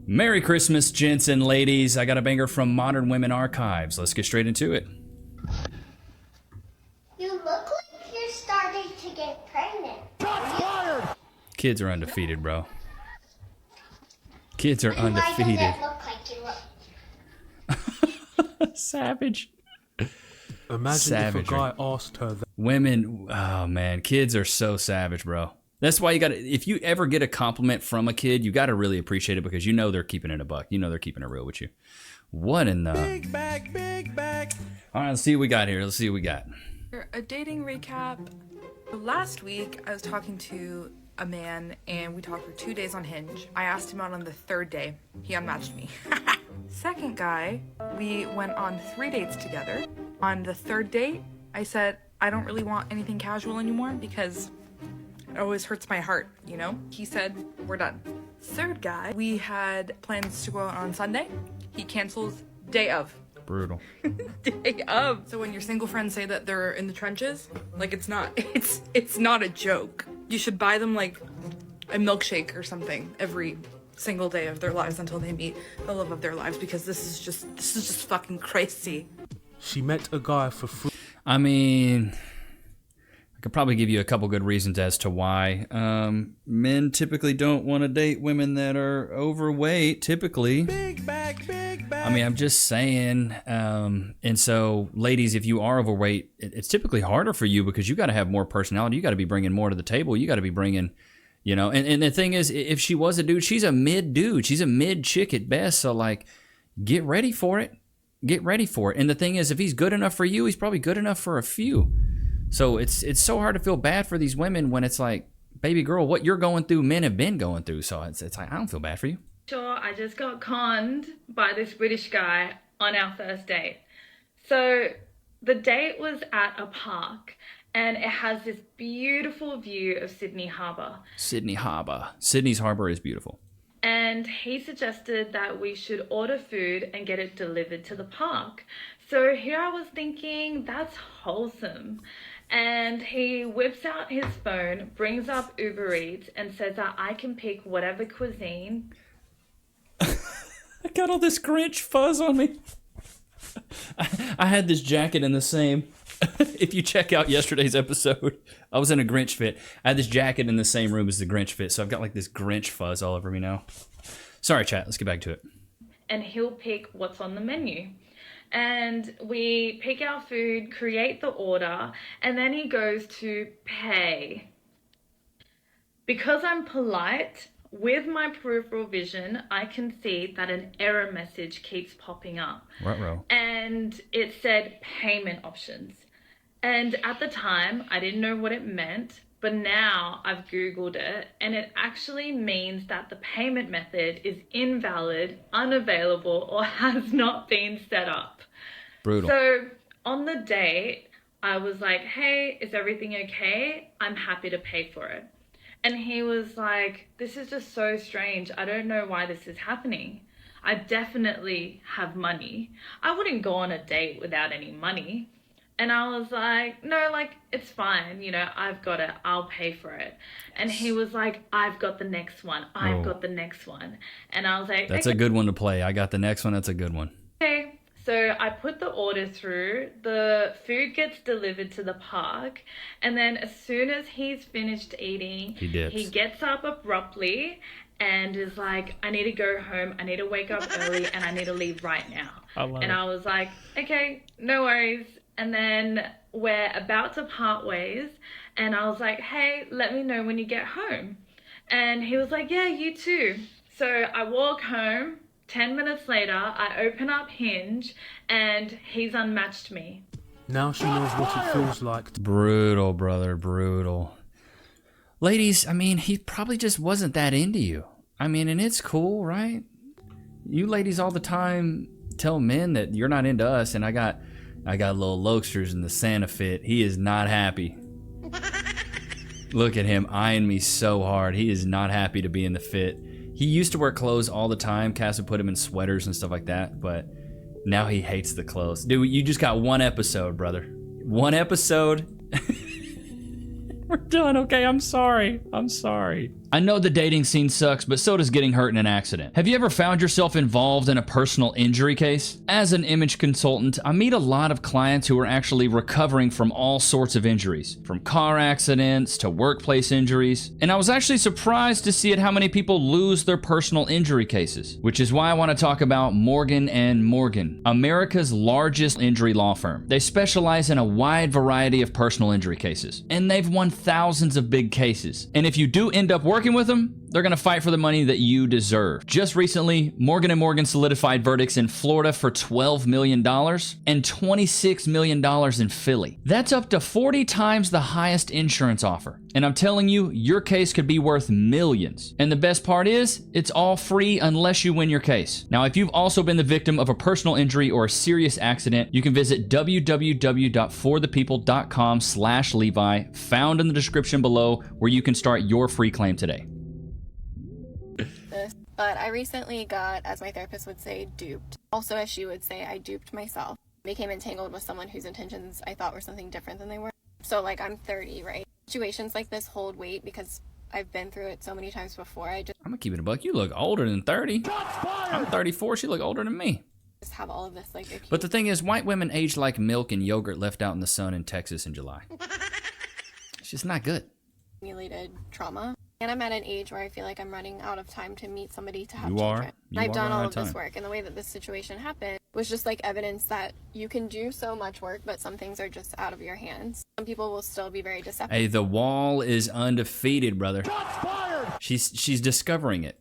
Merry Christmas, gents and ladies. I got a banger from Modern Women Archives. Let's get straight into it. You look like you're starting to get pregnant. Shots fired! Kids are undefeated, bro. Kids are undefeated. Why does it look like you look? Savage. Imagine Savagery. if a guy asked her that. Women, oh man, kids are so savage, bro. That's why you gotta, if you ever get a compliment from a kid, you gotta really appreciate it because you know they're keeping it a buck. You know they're keeping it real with you. What in the... Big bag, big bag. All right, let's see what we got here. Let's see what we got. A dating recap. Last week, I was talking to a man, and we talked for 2 days on Hinge. I asked him out on the third day. He unmatched me. Second guy, we went on 3 dates together. On the third date, I said, I don't really want anything casual anymore because it always hurts my heart, you know? He said, we're done. Third guy, we had plans to go out on Sunday. He cancels day of. Brutal. Day of. So when your single friends say that they're in the trenches, like it's not a joke. You should buy them like a milkshake or something every single day of their lives until they meet the love of their lives, because this is just fucking crazy. She met a guy for free. I mean, I could probably give you a couple good reasons as to why. Men typically don't want to date women that are overweight, typically. Big bag, big bag. I mean, I'm just saying. And so, ladies, if you are overweight, it's typically harder for you because you got to have more personality. You got to be bringing more to the table. You got to be bringing, you know. And the thing is, if she was a dude, she's a mid dude. She's a mid chick at best. So, like, get ready for it. Get ready for it. And the thing is, if he's good enough for you, he's probably good enough for a few. So it's so hard to feel bad for these women when it's like, baby girl, what you're going through, men have been going through. So it's like, I don't feel bad for you. Sure, I just got conned by this British guy on our first date. So the date was at a park and it has this beautiful view of Sydney Harbour. Sydney Harbour. Sydney's Harbour is beautiful. And he suggested that we should order food and get it delivered to the park. So here I was thinking, that's wholesome. And he whips out his phone, brings up Uber Eats, and says that I can pick whatever cuisine. I got all this Grinch fuzz on me. I had this jacket in the same. If you check out yesterday's episode, I was in a Grinch fit. I had this jacket in the same room as the Grinch fit, so I've got like this Grinch fuzz all over me now. Sorry, chat. Let's get back to it. And he'll pick what's on the menu. And we pick our food, create the order, and then he goes to pay. Because I'm polite, with my peripheral vision, I can see that an error message keeps popping up. Ruh-roh. And it said payment options. And at the time, I didn't know what it meant, but now I've Googled it, and it actually means that the payment method is invalid, unavailable, or has not been set up. Brutal. So on the date, I was like, hey, is everything okay? I'm happy to pay for it. And he was like, this is just so strange. I don't know why this is happening. I definitely have money. I wouldn't go on a date without any money. And I was like, no, like, it's fine. You know, I've got it. I'll pay for it. And he was like, I've got the next one. I've got the next one. And I was like, That's okay. a good one to play. I got the next one. That's a good one. Okay. So I put the order through. The food gets delivered to the park. And then as soon as he's finished eating, he gets up abruptly and is like, I need to go home. I need to wake up early and I need to leave right now. I was like, okay, no worries. And then we're about to part ways. And I was like, hey, let me know when you get home. And he was like, yeah, you too. So I walk home. 10 minutes later, I open up Hinge and he's unmatched me. Now she knows what it feels like. Brutal, brother, brutal. Ladies, I mean, he probably just wasn't that into you. I mean, and it's cool, right? You ladies all the time tell men that you're not into us, and I got little Lokesters in the Santa fit. He is not happy. Look at him eyeing me so hard. He is not happy to be in the fit. He used to wear clothes all the time. Cass would put him in sweaters and stuff like that, but now he hates the clothes. Dude, you just got one episode, brother. One episode. We're done, okay? I'm sorry. I'm sorry. I know the dating scene sucks, but so does getting hurt in an accident. Have you ever found yourself involved in a personal injury case? As an image consultant, I meet a lot of clients who are actually recovering from all sorts of injuries, from car accidents to workplace injuries. And I was actually surprised to see at how many people lose their personal injury cases, which is why I want to talk about Morgan & Morgan, America's largest injury law firm. They specialize in a wide variety of personal injury cases, and they've won thousands of big cases. And if you do end up working with them, they're going to fight for the money that you deserve. Just recently, Morgan & Morgan solidified verdicts in Florida for $12 million and $26 million in Philly. That's up to 40 times the highest insurance offer. And I'm telling you, your case could be worth millions. And the best part is, it's all free unless you win your case. Now, if you've also been the victim of a personal injury or a serious accident, you can visit www.forthepeople.com/Levi, found in the description below, where you can start your free claim today. But I recently got, as my therapist would say, duped. Also, as she would say, I duped myself. Became entangled with someone whose intentions I thought were something different than they were. So, like, I'm 30, right? Situations like this hold weight because I've been through it so many times before. I'm gonna keep it a buck. You look older than 30. I'm 34. She look older than me. Just have all of this, like... But the thing is, white women age like milk and yogurt left out in the sun in Texas in July. It's just not good. Accumulated trauma. And I'm at an age where I feel like I'm running out of time to meet somebody to have You children. are. You I've are done all running of out of this time. work, and the way that this situation happened was just like evidence that you can do so much work, but some things are just out of your hands. Some people will still be very deceptive. Hey, the wall is undefeated, brother. She's discovering it.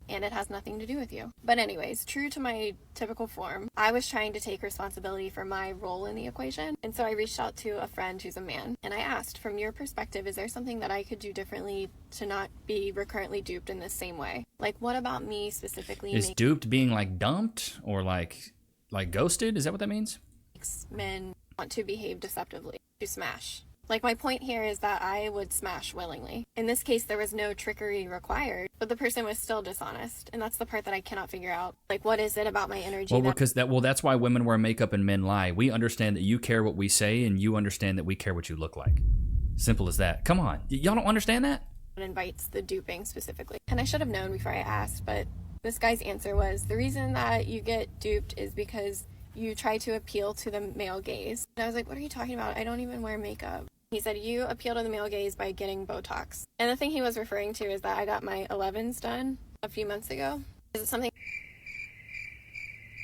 And it has nothing to do with you. But anyways, true to my typical form, I was trying to take responsibility for my role in the equation. And so I reached out to a friend who's a man, and I asked, from your perspective, is there something that I could do differently to not be recurrently duped in the same way? Like, what about me specifically Is duped being like dumped or like ghosted? Is that what that means? makes men want to behave deceptively, to smash? Like, my point here is that I would smash willingly. In this case, there was no trickery required, but the person was still dishonest. And that's the part that I cannot figure out. Like, what is it about my energy? Well, that's why women wear makeup and men lie. We understand that you care what we say, and you understand that we care what you look like. Simple as that. Come on. Y'all don't understand that? It invites the duping specifically. And I should have known before I asked, but this guy's answer was, the reason that you get duped is because you try to appeal to the male gaze. And I was like, what are you talking about? I don't even wear makeup. He said, you appeal to the male gaze by getting Botox. And the thing he was referring to is that I got my 11s done a few months ago. Is it something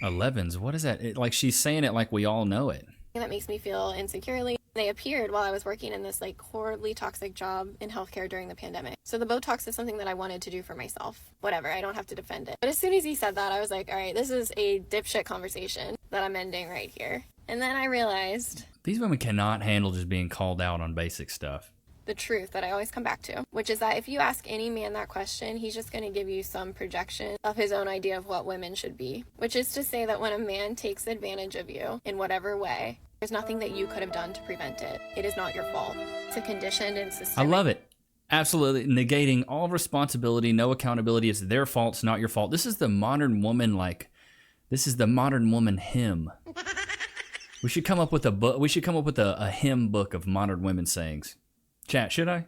11s? What is that? Like, she's saying it like we all know it. that makes me feel insecurely? They appeared while I was working in this like horribly toxic job in healthcare during the pandemic. So the Botox is something that I wanted to do for myself. Whatever, I don't have to defend it. But as soon as he said that, I was like, all right, this is a dipshit conversation that I'm ending right here. And then I realized These women cannot handle just being called out on basic stuff. the truth that I always come back to, which is that if you ask any man that question, he's just going to give you some projection of his own idea of what women should be. Which is to say that when a man takes advantage of you in whatever way, there's nothing that you could have done to prevent it. It is not your fault. It's a conditioned and I systemic. love it. Absolutely. Negating all responsibility, no accountability. It's their fault. It's not your fault. This is the modern woman, this is the modern woman hymn. We should come up with a book. We should come up with a hymn book of modern women sayings. Chat, should I?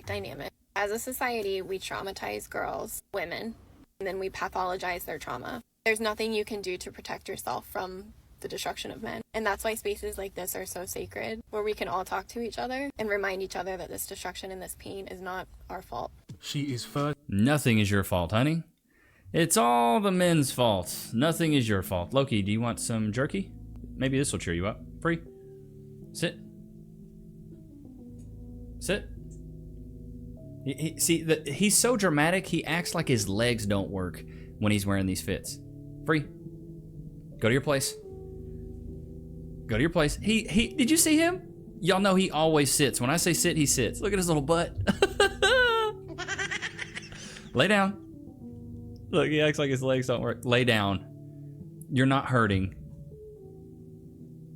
Dynamic. As a society, we traumatize girls, women, and then we pathologize their trauma. There's nothing you can do to protect yourself from the destruction of men. And that's why spaces like this are so sacred, where we can all talk to each other and remind each other that this destruction and this pain is not our fault. She is 30. Nothing is your fault, honey. It's all the men's fault. Nothing is your fault. Loki, do you want some jerky? Maybe this will cheer you up. Free. Sit. Sit. He's so dramatic, he acts like his legs don't work when he's wearing these fits. Free. Go to your place. Go to your place. He did you see him? Y'all know he always sits. When I say sit, he sits. Look at his little butt. Lay down. Look, he acts like his legs don't work. Lay down. You're not hurting.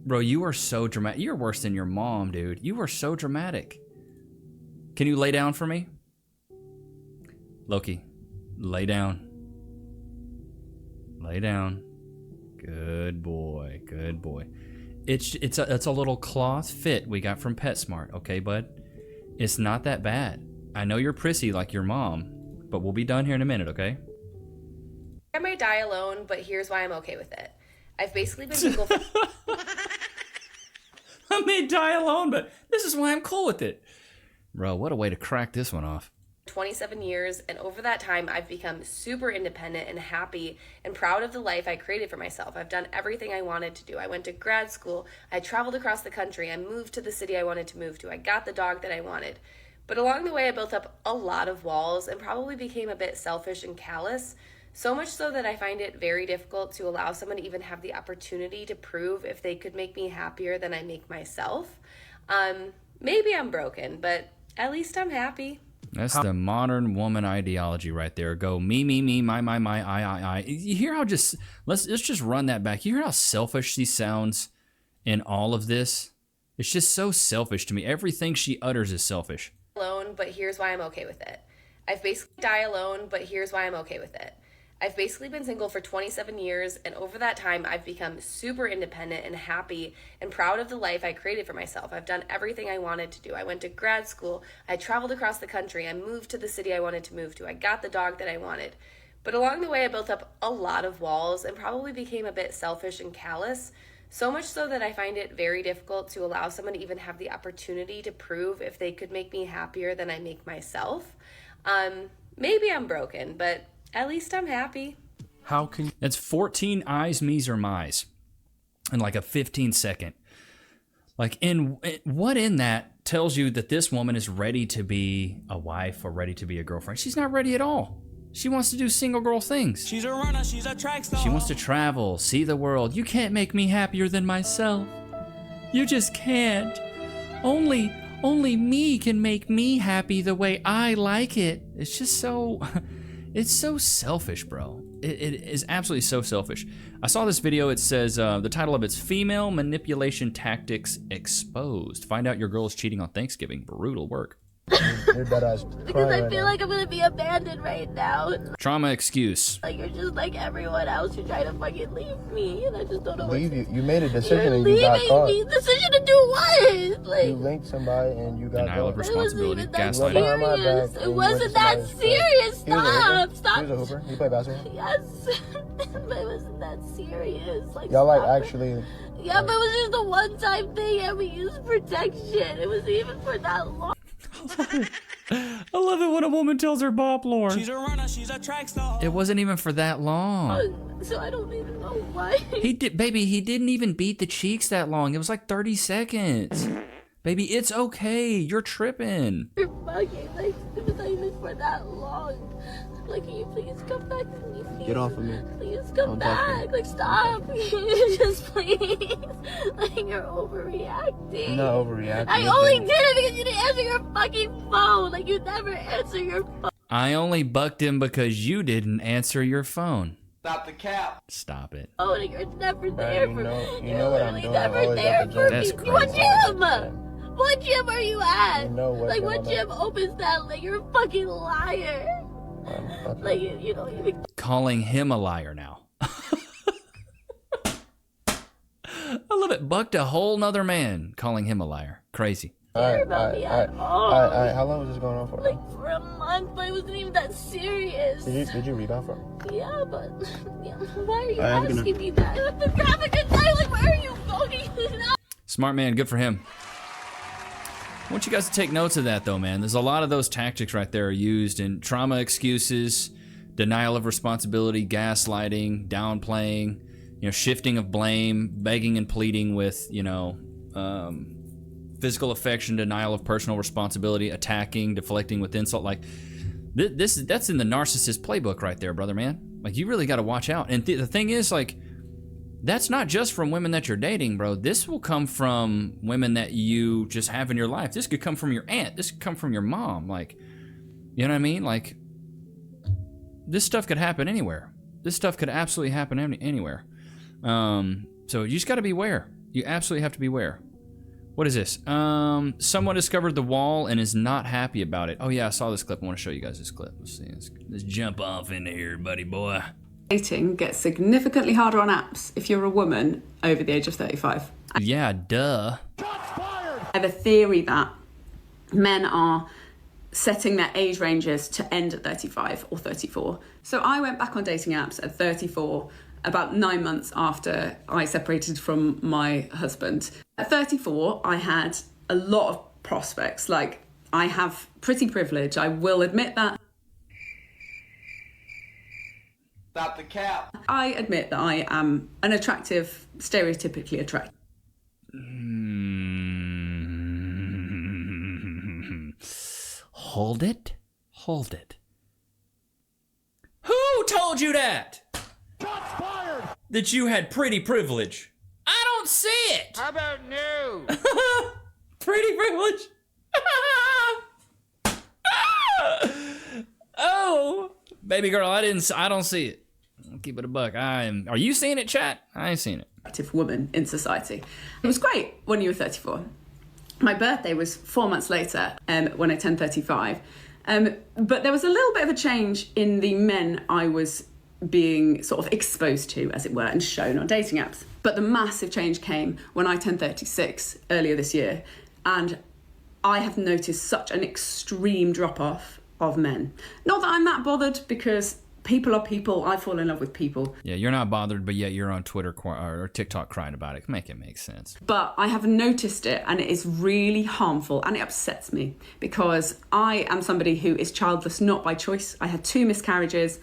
Bro, you are so dramatic. You're worse than your mom, dude. You are so dramatic. Can you lay down for me? Loki, lay down. Lay down. Good boy. Good boy. It's a little cloth fit we got from PetSmart, okay, bud? It's not that bad. I know you're prissy like your mom, but we'll be done here in a minute, okay? I might die alone, but here's why I'm okay with it. I've basically been single for... I may die alone, but this is why I'm cool with it. Bro, what a way to crack this one off. 27 years, and over that time, I've become super independent and happy and proud of the life I created for myself. I've done everything I wanted to do. I went to grad school. I traveled across the country. I moved to the city I wanted to move to. I got the dog that I wanted. But along the way, I built up a lot of walls and probably became a bit selfish and callous. So much so that I find it very difficult to allow someone to even have the opportunity to prove if they could make me happier than I make myself. Maybe I'm broken, but at least I'm happy. That's the modern woman ideology right there. Go me, my, I. You hear how just, let's just run that back. You hear how selfish she sounds in all of this? It's just so selfish to me. Everything she utters is selfish. Alone, but here's why I'm okay with it. I've basically die alone, but here's why I'm okay with it. I've basically been single for 27 years, and over that time, I've become super independent and happy and proud of the life I created for myself. I've done everything I wanted to do. I went to grad school. I traveled across the country. I moved to the city I wanted to move to. I got the dog that I wanted. But along the way, I built up a lot of walls and probably became a bit selfish and callous. So much so that I find it very difficult to allow someone to even have the opportunity to prove if they could make me happier than I make myself. Maybe I'm broken, but at least I'm happy. How can you... That's 14 eyes, me's, or my's in like a 15-second. Like, what in that tells you that this woman is ready to be a wife or ready to be a girlfriend? She's not ready at all. She wants to do single girl things. She's a runner, she's a track star. She wants to travel, see the world. You can't make me happier than myself. You just can't. Only me can make me happy the way I like it. It's just so... It's so selfish, bro. It is absolutely so selfish. I saw this video. It says the title of it's Female Manipulation Tactics Exposed. Find out your girl is cheating on Thanksgiving. Brutal work. You're dead ass Because I feel like I'm gonna be abandoned right now. Trauma excuse. Like you're just like everyone else. You're trying to fucking leave me, and I just don't know what leave to you. You made a You're decision and you got leaving caught. me. Decision to do what? Like You linked somebody and you got Denial of caught. responsibility. It wasn't Gaslighting. even that serious. It wasn't that serious. He was a Stop. hooper. Stop. He was a hooper. He played basketball. Yes, but it wasn't that serious. Like Y'all like stop it. actually. Yeah, but it was just a one-time thing, and we used protection. It wasn't even for that long. I love it when a woman tells her bop lore. She's a runner, she's a track star. It wasn't even for that long. So I don't even know why. He didn't even beat the cheeks that long. It was like 30 seconds. Baby, it's okay. You're tripping. You're fucking like it was not even for that long. Like, can you please come back to me? Please? Get off of me. Please come Don't talk to me. back. Like, stop. Just please. Like, you're overreacting. You're not overreacting. I only did it because you didn't answer your fucking phone. Like, you never answer your phone. I only bucked him because you didn't answer your phone. Stop the cap. Stop it. Oh, and you're never there you for know- me. you You're know what I'm literally doing. I'm never always there at the for gym. That's me. What crazy. gym? What gym are you at? You know what like, gym what I'm gym opens that? Like, you're a fucking liar. Like, you don't even. Calling him a liar now. I love it. Bucked a whole nother man, calling him a liar. Crazy. Care about me at all. Alright. How long was this going on for? Like for a month, but it wasn't even that serious. Did you read off her? Yeah, but yeah, why are you I'm gonna- asking me that? I've been having a good time. Like, where are you going now? Smart man. Good for him. I want you guys to take notes of that, though, man. There's a lot of those tactics right there are used in trauma excuses, denial of responsibility, gaslighting, downplaying, shifting of blame, begging and pleading with, physical affection, denial of personal responsibility, attacking, deflecting with insult. Like, that's in the narcissist playbook right there, brother, man. Like, you really got to watch out. And the thing is, like, that's not just from women that you're dating, bro. This will come from women that you just have in your life. This could come from your aunt. This could come from your mom. Like, you know what I mean? Like, this stuff could happen anywhere. This stuff could absolutely happen anywhere. So you just got to beware. You absolutely have to beware. What is this? Someone discovered the wall and is not happy about it. Oh, yeah, I saw this clip. I want to show you guys this clip. Let's see. Let's jump off into here, buddy boy. Dating gets significantly harder on apps if you're a woman over the age of 35. Yeah, duh. I have a theory that men are setting their age ranges to end at 35 or 34. So I went back on dating apps at 34, about 9 months after I separated from my husband. At 34, I had a lot of prospects. Like, I have pretty privilege, I will admit that. Stop the cap. I admit that I am an attractive, stereotypically attractive. Hold it. Hold it. Who told you that? Shots fired. That you had pretty privilege? I don't see it. How about no? Pretty privilege? Oh, baby girl, I don't see it. I'll keep it a buck. Are you seeing it, chat? I ain't seen it. Attractive woman in society. It was great when you were 34. My birthday was 4 months later, when I turned 35. But there was a little bit of a change in the men I was being sort of exposed to, as it were, and shown on dating apps. But the massive change came when I turned 36 earlier this year. And I have noticed such an extreme drop-off of men. Not that I'm that bothered, because people are people. I fall in love with people. Yeah, you're not bothered, but yet you're on Twitter or TikTok crying about it. Make it make sense. But I have noticed it, and it is really harmful, and it upsets me, because I am somebody who is childless not by choice. I had 2 miscarriages.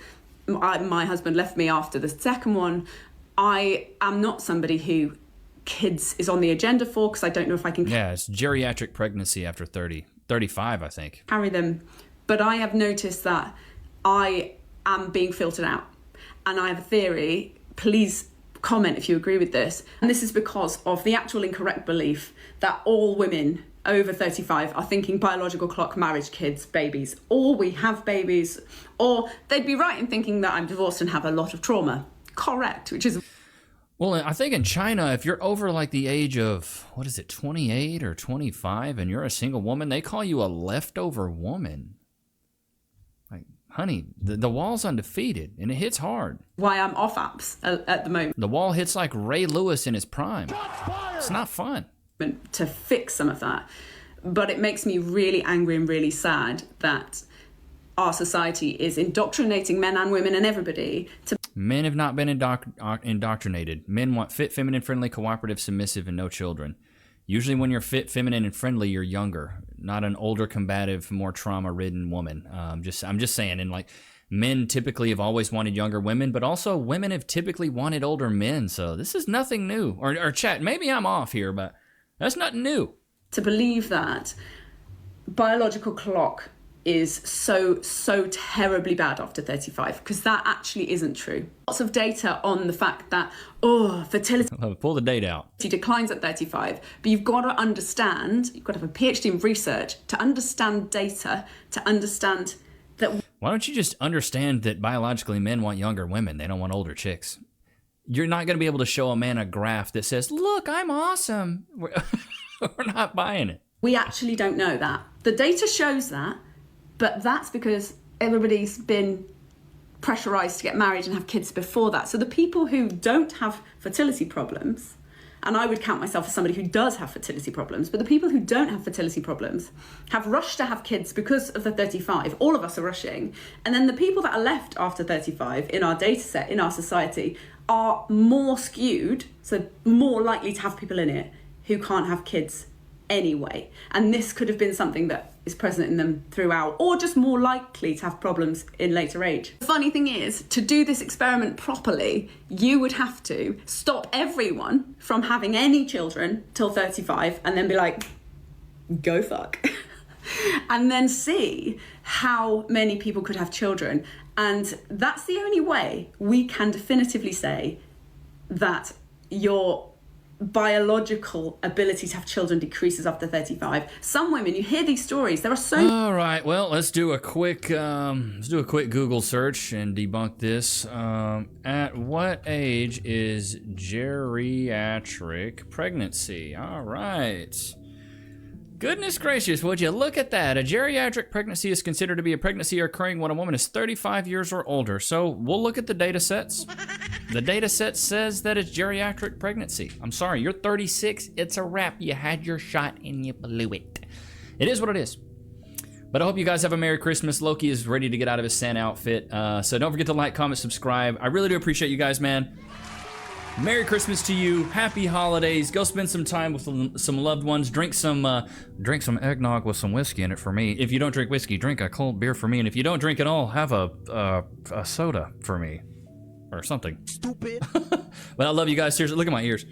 My husband left me after the second one. I am not somebody who kids is on the agenda for, because I don't know if I can... Yeah, it's geriatric pregnancy after 30, 35, I think. ...carry them. But I have noticed that I am being filtered out. And I have a theory, please comment if you agree with this. And this is because of the actual incorrect belief that all women over 35 are thinking biological clock, marriage, kids, babies, or we have babies, or they'd be right in thinking that I'm divorced and have a lot of trauma. Correct, which is... Well, I think in China, if you're over like the age of, 28 or 25 and you're a single woman, they call you a leftover woman. Like, honey, the wall's undefeated and it hits hard. Why I'm off apps at the moment. The wall hits like Ray Lewis in his prime. It's not fun. To fix some of that. But it makes me really angry and really sad that our society is indoctrinating men and women and everybody to... Men have not been indoctrinated. Men want fit, feminine, friendly, cooperative, submissive, and no children. Usually when you're fit, feminine, and friendly, you're younger, not an older, combative, more trauma-ridden woman. I'm just saying, and like, men typically have always wanted younger women, but also women have typically wanted older men, so this is nothing new. Or chat, maybe I'm off here, but that's nothing new. To believe that biological clock is so terribly bad after 35, because that actually isn't true. Lots of data on the fact that, fertility pull the data out. Declines at 35, but you've got to understand, you've got to have a PhD in research to understand data, to understand that... Why don't you just understand that biologically men want younger women? They don't want older chicks. You're not going to be able to show a man a graph that says, look, I'm awesome. We're not buying it. We actually don't know that. The data shows that, but that's because everybody's been pressurized to get married and have kids before that. So the people who don't have fertility problems, and I would count myself as somebody who does have fertility problems, but the people who don't have fertility problems have rushed to have kids because of the 35. All of us are rushing. And then the people that are left after 35 in our data set, in our society, are more skewed, so more likely to have people in it who can't have kids anyway. And this could have been something that is present in them throughout, or just more likely to have problems in later age. The funny thing is, to do this experiment properly, you would have to stop everyone from having any children till 35 and then be like, go fuck. And then see how many people could have children. And that's the only way we can definitively say that your biological ability to have children decreases after 35. Some women, you hear these stories, there are so... All right, well, let's do a quick Google search and debunk this. At what age is geriatric pregnancy? All right. Goodness gracious, would you look at that? A geriatric pregnancy is considered to be a pregnancy occurring when a woman is 35 years or older. So we'll look at the data sets. The data set says that it's geriatric pregnancy. I'm sorry, you're 36, it's a wrap. You had your shot and you blew it. It is what it is. But I hope you guys have a Merry Christmas. Loki is ready to get out of his Santa outfit. So don't forget to like, comment, subscribe. I really do appreciate you guys, man. Merry Christmas to you. Happy holidays. Go spend some time with some loved ones. Drink some eggnog with some whiskey in it for me. If you don't drink whiskey, drink a cold beer for me. And if you don't drink at all, have a soda for me. Or something. Stupid. But I love you guys. Seriously, look at my ears.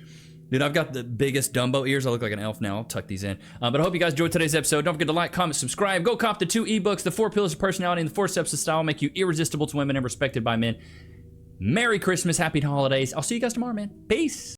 Dude, I've got the biggest Dumbo ears. I look like an elf now. I'll tuck these in. But I hope you guys enjoyed today's episode. Don't forget to like, comment, subscribe. Go cop the 2 ebooks, The 4 Pillars of Personality and The 4 Steps to Style. Make you irresistible to women and respected by men. Merry Christmas. Happy holidays. I'll see you guys tomorrow, man. Peace.